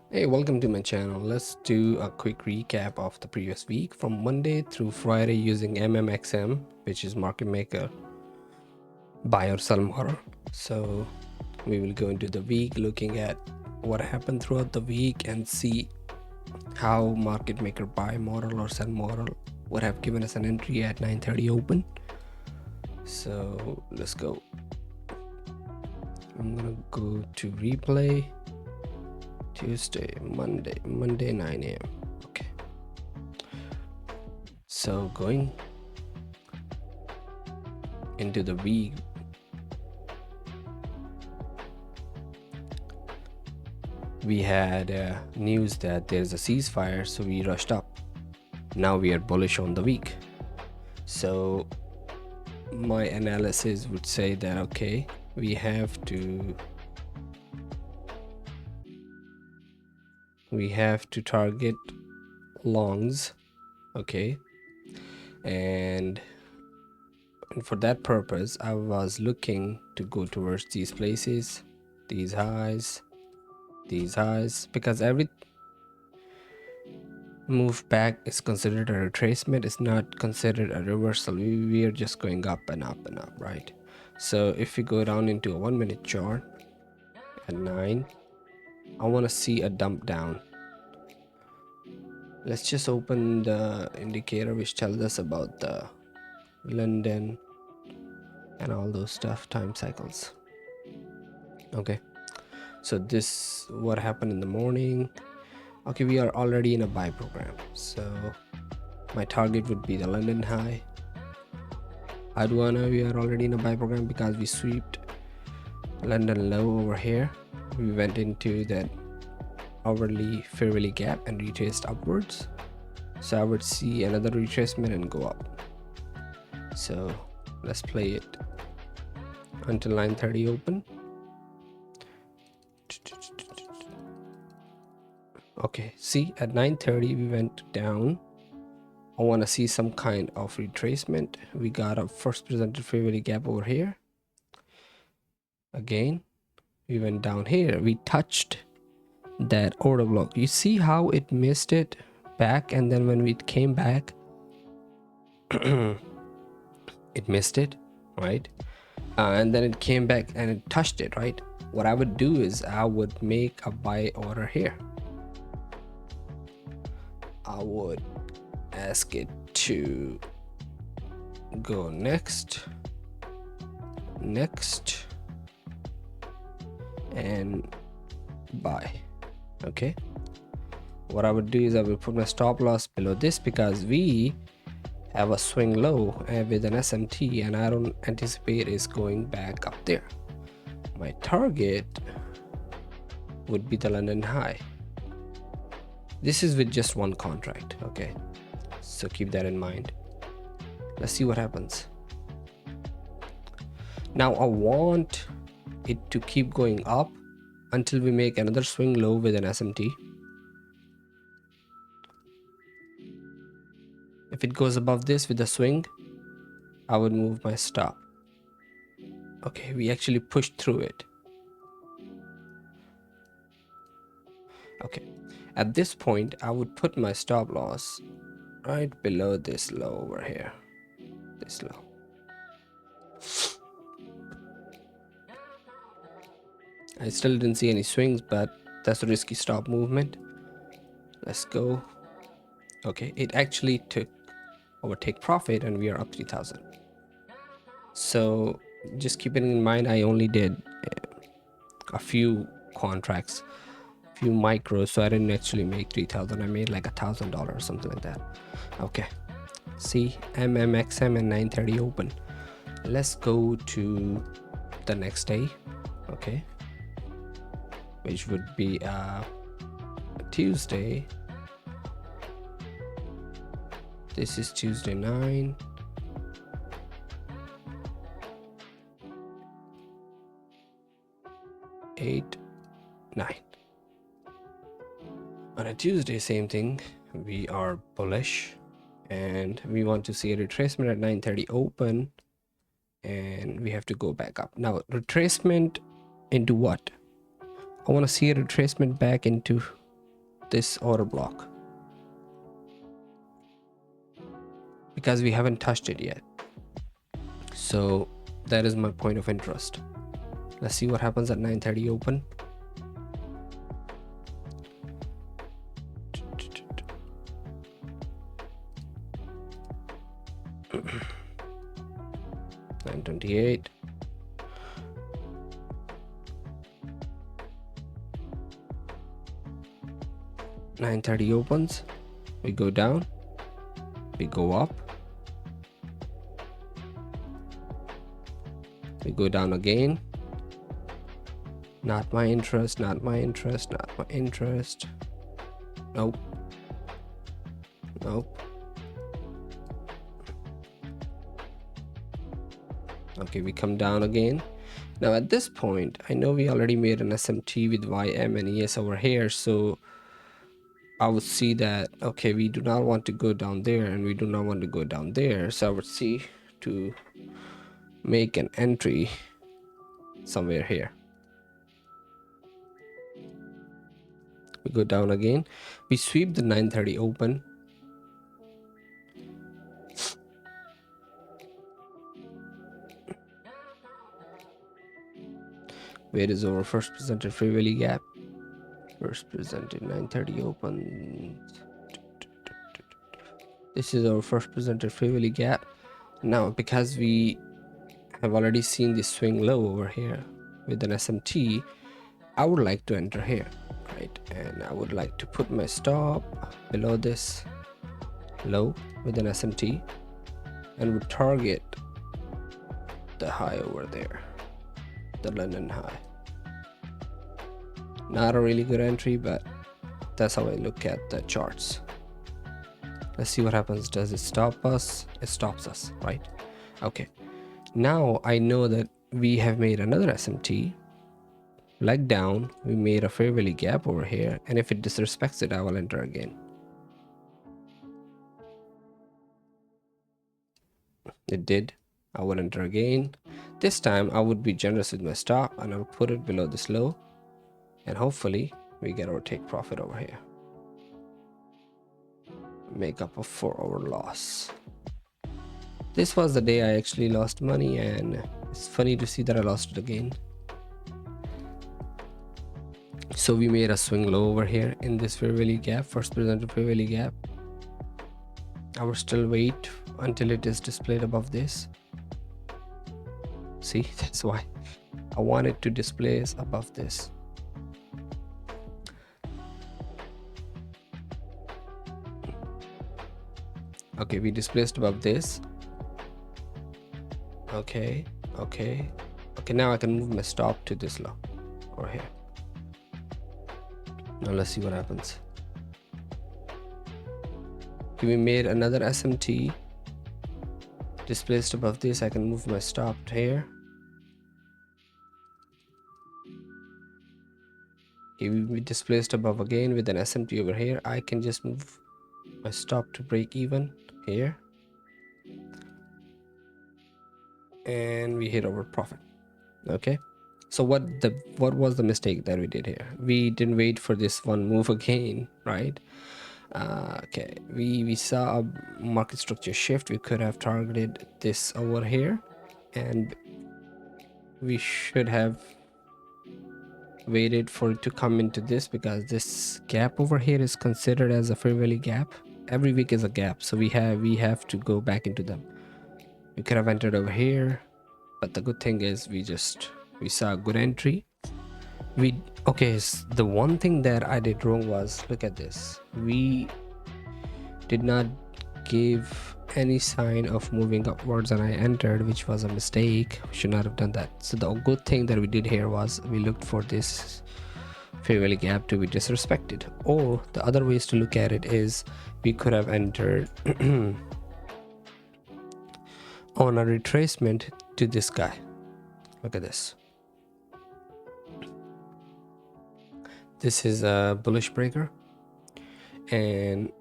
Hey, welcome to my channel. Let's do a quick recap of the previous week from Monday through Friday using MMXM, which is market maker buy or sell model. So we will go into the week looking at what happened throughout the week and see how market maker buy model or sell model would have given us an entry at 9:30 open. So let's go. I'm gonna go to replay. Tuesday, Monday 9 a.m. Okay, so going into the week, we had news that there's a ceasefire, so we rushed up. Now we are bullish on the week. So my analysis would say that okay, we have to target longs, okay, and for that purpose I was looking to go towards these places, these highs, because every move back is considered a retracement. It's not considered a reversal. We are just going up and up and up, right? So if we go down into a 1 minute chart at 9, I want to see a dump down. Let's just open the indicator which tells us about the London and all those stuff, time cycles. Okay, so this what happened in the morning. Okay, we are already in a buy program, so my target would be the London high. Adwana, we are already in a buy program because we swept London low over here. We went into that hourly fair value gap and retraced upwards, so I would see another retracement and go up. So let's play it until 9:30 open. Okay, see, at 9:30 we went down. I want to see some kind of retracement. We got a first presented fair value gap over here. Again, we went down here. We touched that order block. You see how it missed it back, and then when we came back, it missed it, right? And then it came back and it touched it, right? What I would do is I would make a buy order here. I would ask it to go next, and buy. Okay, what I would do is I will put my stop loss below this because we have a swing low with an SMT and I don't anticipate it's going back up there. My target would be the London high. This is with just one contract, okay, so keep that in mind. Let's see what happens. Now I want it to keep going up until we make another swing low with an SMT. If it goes above this with a swing, I would move my stop. Okay, we actually pushed through it. Okay, at this point I would put my stop loss right below this low over here, this low. I still didn't see any swings, but that's a risky stop movement. Let's go. Okay, it actually took overtake profit and we are up 3,000. So just keeping in mind, I only did a few contracts, few micros, so I didn't actually make 3,000. I made like $1,000 or something like that. Okay, see, MMXM and 9:30 open. Let's go to the next day, okay, which would be Tuesday. This is Tuesday 9. Eight, 9. On a Tuesday, same thing. We are bullish and we want to see a retracement at 9:30 open, and we have to go back up. Now, retracement into what? I want to see a retracement back into this order block because we haven't touched it yet. So that is my point of interest. Let's see what happens at 9:30 open. $9.28. $9.30 opens. We go down. We go up. We go down again. Not my interest, not my interest, not my interest. Nope. Nope. Okay, we come down again. Now at this point, I know we already made an SMT with YM and ES over here, so I would see that, okay, we do not want to go down there and we do not want to go down there. So I would see to make an entry somewhere here. We go down again. We sweep the 9:30 open. Where is our first presented fair value gap? First presented 9:30 open. This is our first presented fair value gap. Now, because we have already seen this swing low over here with an SMT, I would like to enter here, right? And I would like to put my stop below this low with an SMT and would target the high over there, the London high. Not a really good entry, but that's how I look at the charts. Let's see what happens. Does it stop us? It stops us, right? Okay. Now I know that we have made another SMT. Leg down, we made a fair value gap over here, and if it disrespects it, I will enter again. It did. I will enter again. This time I would be generous with my stop and I'll put it below this low, and hopefully we get our take profit over here. Make up for our loss. This was the day I actually lost money, and it's funny to see that I lost it again. So we made a swing low over here in this fair value gap, first presented fair value gap. I will still wait until it is displayed above this. See, that's why I want it to display above this. Okay, we displaced above this. Okay. Now I can move my stop to this low over here. Now let's see what happens. Okay, we made another SMT. Displaced above this, I can move my stop here. Okay, we displaced above again with an SMT over here. I can just move my stop to break even here. And we hit our profit. Okay, so what was the mistake that we did here? We didn't wait for this one move again, right? Okay, we saw a market structure shift. We could have targeted this over here, and we should have waited for it to come into this, because this gap over here is considered as a fair value gap. Every week is a gap, so we have to go back into them. We could have entered over here, but the good thing is we saw a good entry. Okay, the one thing that I did wrong was, look at this, we did not give any sign of moving upwards and I entered, which was a mistake. We should not have done that. So the good thing that we did here was we looked for this fair value gap to be disrespected, or the other ways to look at it is we could have entered on a retracement to this guy. Look at this. This is a bullish breaker, and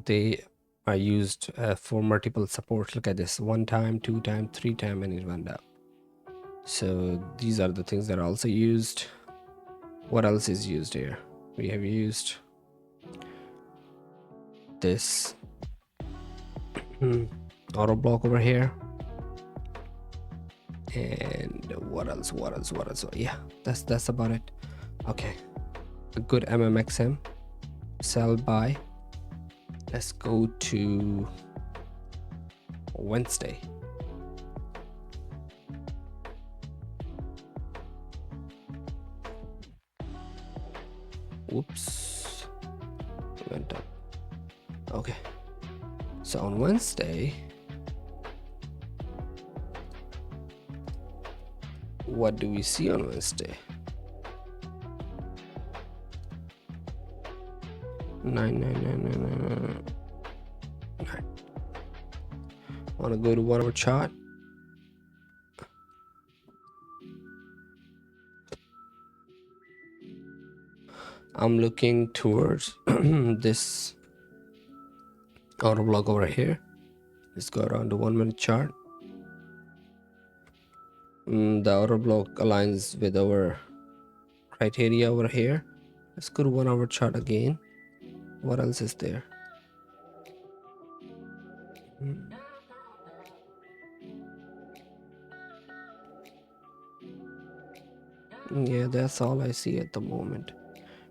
they are used for multiple supports. Look at this, 1 time, 2 time, 3 time, and it went up. So these are the things that are also used. What else is used here? We have used this auto block over here. And what else? Yeah, that's about it. Okay, a good MMXM, sell buy. Let's go to Wednesday. Whoops, went up. Okay, so on Wednesday, what do we see on Wednesday? 9. Want to go to 1 hour chart. I'm looking towards this auto block over here. Let's go around the 1 minute chart. The auto block aligns with our criteria over here. Let's go to 1 hour chart again. What else is there? Yeah, that's all I see at the moment.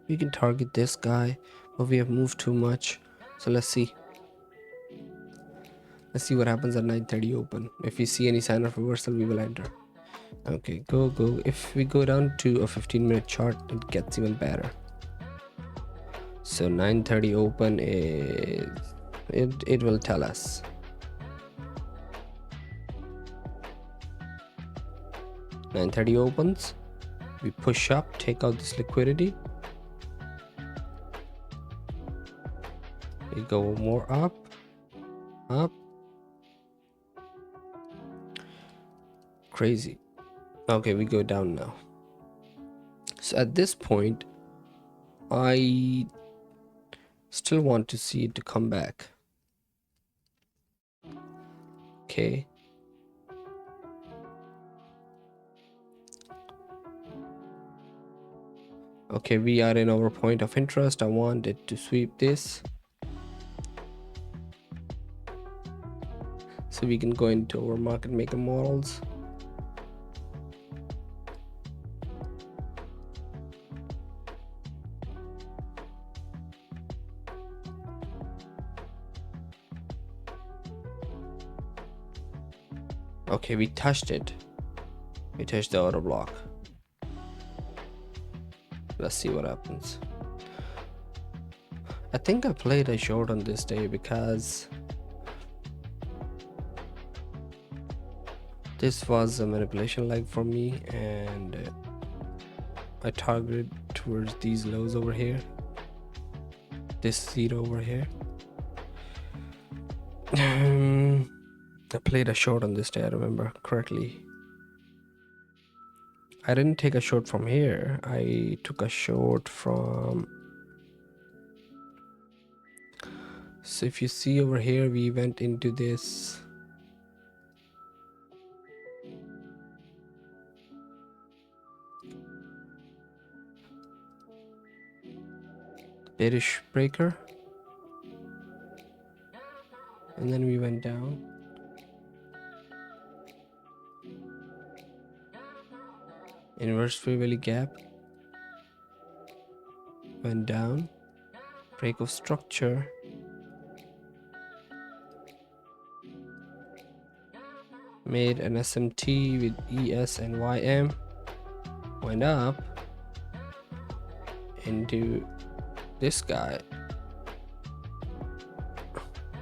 We can target this guy, but we have moved too much. So let's see. Let's see what happens at 9:30 open. If we see any sign of reversal, we will enter. Okay, go. If we go down to a 15-minute chart, it gets even better. So 9:30 open is it will tell us. 9:30 opens. We push up, take out this liquidity. We go more up. Crazy. Okay, we go down now. So at this point, I still want to see it to come back. Okay. Okay, we are in our point of interest. I want it to sweep this, so we can go into our market maker models. Okay, we touched it. We touched the auto block. Let's see what happens. I think I played a short on this day because this was a manipulation leg for me, and I targeted towards these lows over here, this seed over here. I played a short on this day, I remember correctly. I didn't take a short from here. I took a short from... So if you see over here, we went into this bearish breaker, and then we went down. Inverse fair value gap, went down, break of structure, made an SMT with ES and YM, went up into this guy,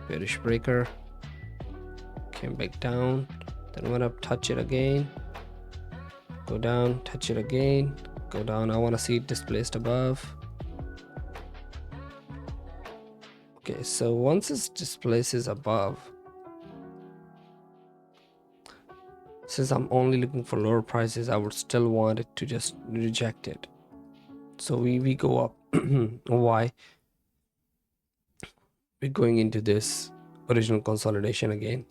bearish breaker, came back down, then went up, touch it again, go down, touch it again, go down. I want to see it displaced above. Okay, so once it displaces above, since I'm only looking for lower prices, I would still want it to just reject it. So we go up. Why? We're going into this original consolidation again,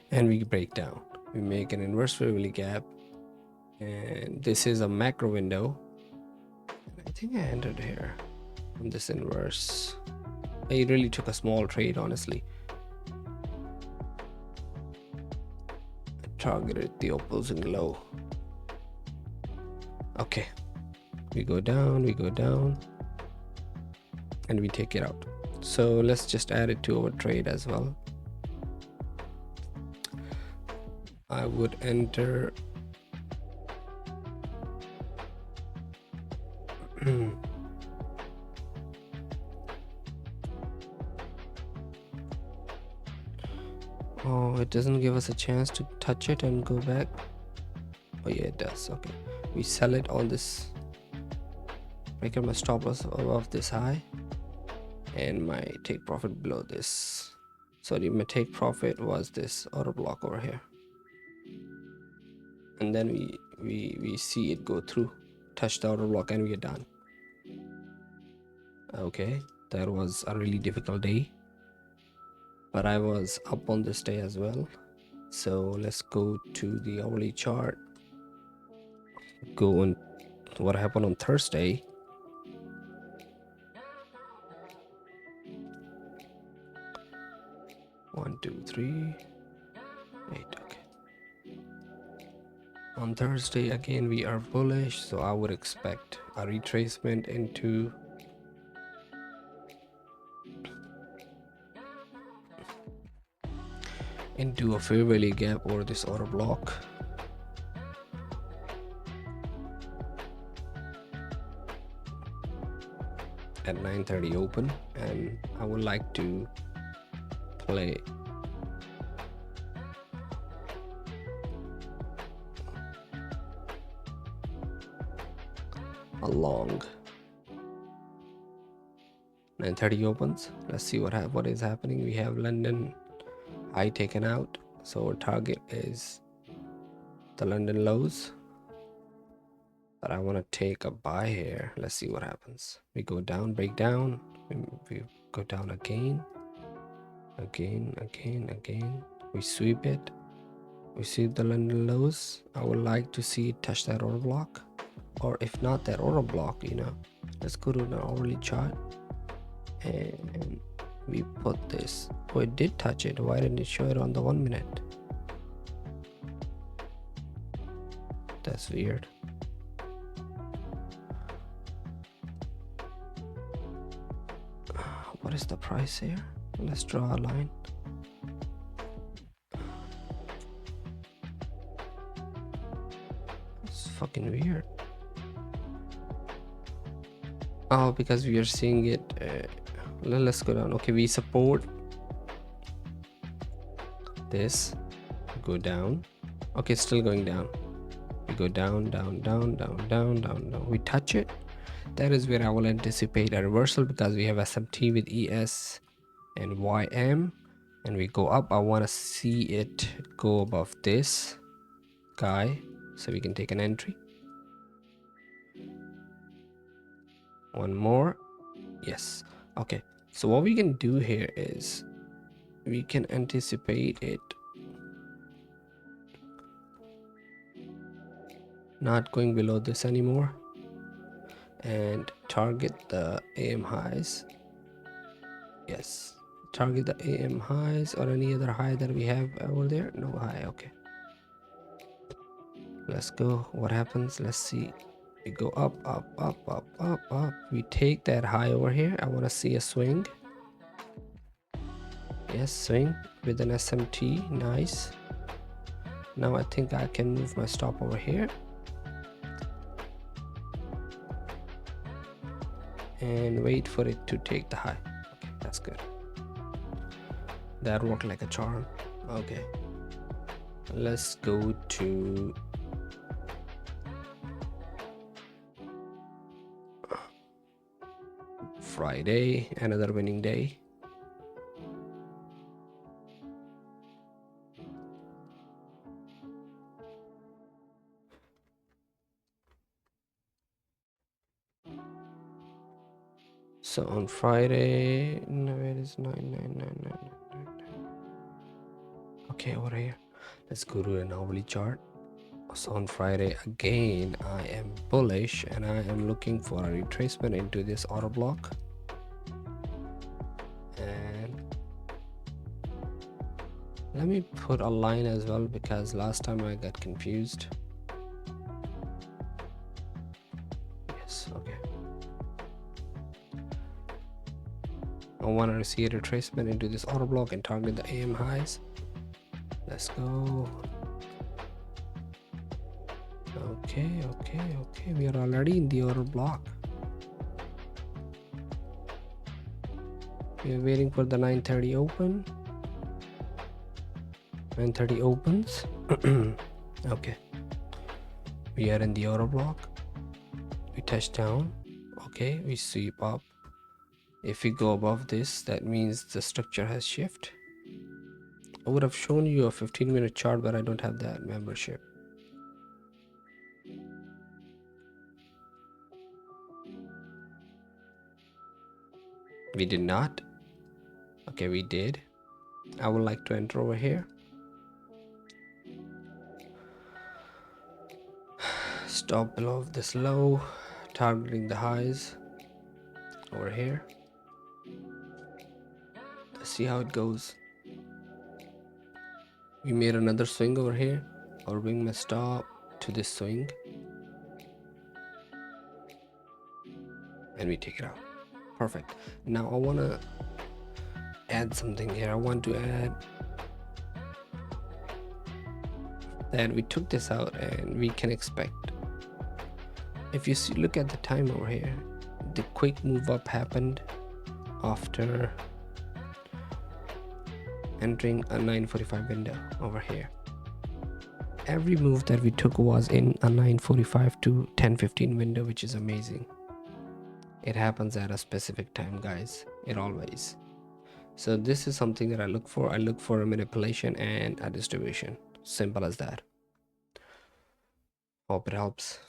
and we break down. We make an inverse fair value gap, and this is a macro window. I think I entered here. on this inverse. I really took a small trade, honestly. I targeted the opposing low. Okay, we go down, and we take it out. So let's just add it to our trade as well. I would enter oh, it doesn't give us a chance to touch it and go back. Oh yeah, it does. Okay, we sell it on this, make my stop loss above this high and my take profit below this. Sorry, my take profit was this order block over here, and then we see it go through, touch the order block, and we are done. Okay, that was a really difficult day, but I was up on this day as well. So let's go to the hourly chart, go on what happened on Thursday. One, two, three, 8. Okay, on Thursday again we are bullish, so I would expect a retracement into a fair value gap or this order block. At 9:30 open, and I would like to play a long 9:30 opens. Let's see what is happening. We have London high taken out, so our target is the London lows, but I want to take a buy here. Let's see what happens. We go down, break down, we go down again, we sweep it, we sweep the London lows. I would like to see it touch that order block, or if not that order block, let's go to the hourly chart and we put this. Oh, it did touch it. Why didn't it show it on the 1 minute? That's weird. What is the price here? Let's draw a line. It's fucking weird. Oh, because we are seeing it. Let's go down. Okay, we support this, go down. Okay, it's still going down. We go down, we touch it. That is where I will anticipate a reversal, because we have SMT with ES and YM, and we go up. I want to see it go above this guy so we can take an entry. One more. Yes. Okay, so what we can do here is we can anticipate it not going below this anymore and target the AM highs. Yes, target the AM highs or any other high that we have over there. No high. Okay, let's go. What happens? Let's see. We go up. We take that high over here. I want to see a swing. Yes, swing with an SMT. Nice. Now I think I can move my stop over here and wait for it to take the high. Okay, that's good. That worked like a charm. Okay, let's go to Friday, another winning day. So on Friday, no, it is 99999. Okay, over here, let's go to an hourly chart. So on Friday again, I am bullish and I am looking for a retracement into this order block. Let me put a line as well because last time I got confused. Yes, okay. I want to see a retracement into this order block and target the AM highs. Let's go. Okay, we are already in the order block. We are waiting for the 9:30 open. 9:30 opens. Okay, we are in the order block. We touch down. Okay, we sweep up. If we go above this, that means the structure has shifted. I would have shown you a 15-minute chart, but I don't have that membership. We did not. Okay, we did. I would like to enter over here. Stop below this low, targeting the highs over here. Let's see how it goes. We made another swing over here. Our wing must stop to this swing, and we take it out. Perfect. Now I want to add something here. I want to add that we took this out and we can expect, if you see, look at the time over here, the quick move up happened after entering a 9:45 window over here. Every move that we took was in a 9:45 to 10:15 window, which is amazing. It happens at a specific time, guys. It always. So this is something that I look for. I look for a manipulation and a distribution. Simple as that. Hope it helps.